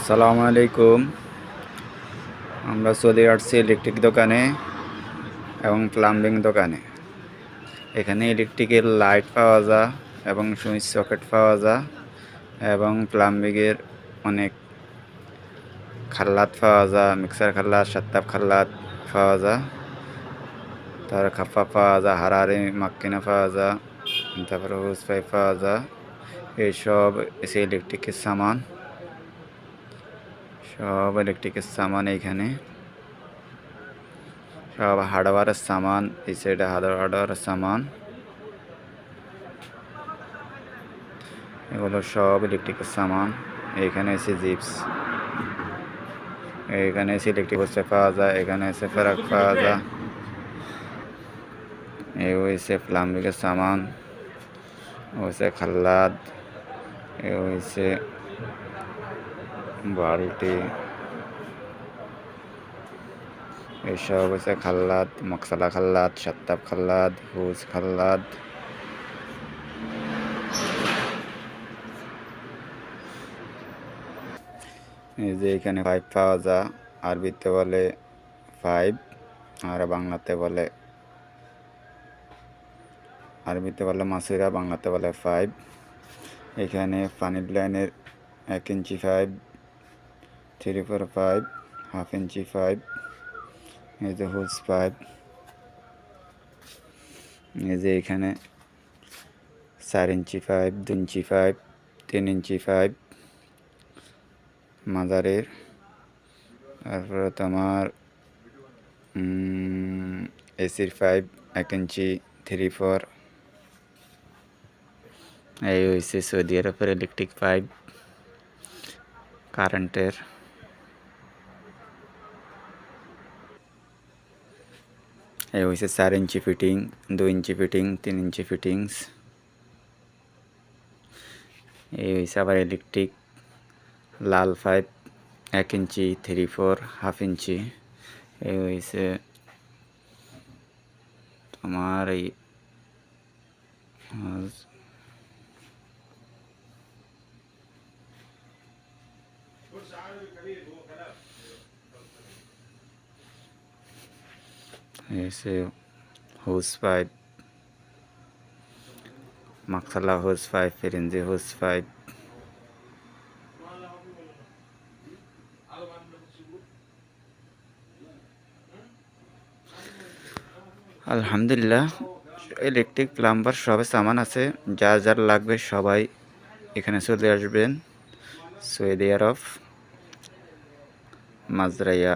আসসালামু আলাইকুম। আমরা চলে আসছি ইলেকট্রিক দোকানে এবং প্লাম্বিং দোকানে। এখানে ইলেকট্রিকের লাইট পাওয়া যায় এবং সুইচ সকেট পাওয়া যায় এবং প্লাম্বিংয়ের অনেক খাল্লাত পাওয়া যায়, মিক্সার খাল্লাত, সাত্তাপ খাল্লাত পাওয়া যায়, তার খাপ্পা পাওয়া যায়, হারারি মাক্কিনা পাওয়া যায়, তারপরে হুস পাইপ পাওয়া যায়। এইসব এসে ইলেকট্রিকের সামান, সব ইলেকট্রিকের সামান এইখানে, সব হার্ডওয়্যারের সামান। এই সাইডে হার্ডওয়্যারের সামান, এগুলো সব ইলেকট্রিকের সামান। এখানে এসে জিপস, এখানে এসে ইলেকট্রিক বসে পাওয়া যায়, এখানে এসে ফেরাক পাওয়া যায়। এই হয়েছে প্লাম্বিংয়ের সামান, হয়েছে খাল্লাদ, এ হয়েছে বালতি, এইসব হয়েছে খাল্লাদ, মশলা খাল্লাদ, সাত্তাপ খাল্লাদ, হুজ খাল্লাদ। এই যে এখানে পাইপ পাওয়া যায়, আরবিতে বলে পাইপ আর বাংলাতে বলে, আরবিতে বলে মাসিরা, বাংলাতে বলে পাইপ। এখানে পানির লাইনের 1 inch pipe, 3/4 pipe, 1/2 inch pipe, এই যে হোস পাইপ। এই যে এখানে 4 inch pipe, 2 inch pipe, 3 inch pipe মাদারের। তারপরে তোমার এসির পাইপ 1 ইঞ্চি, 3/4। এই হয়েছে সৌদি আরবের ইলেকট্রিক পাইপ কারেন্টের। এই হয়েছে 4 ইঞ্চি ফিটিং, 2 ইঞ্চি ফিটিং, 3 ইঞ্চি ফিটিংস। এই হয়েছে আবার ইলেকট্রিক লাল পাইপ 1 ইঞ্চি, 3/4, 1/2 ইঞ্চি। এই হয়েছে তোমার এই হয়েছে হোস পাইপ, মাকসালা হোস পাইপ, ফিরিঞ্জি হোস পাইপ। আলহামদুলিল্লাহ, ইলেকট্রিক প্লাম্বার সবে সামান আছে। যার যার লাগবে সবাই এখানে চলে আসবেন। সৌদি আরব, মাজরাইয়া।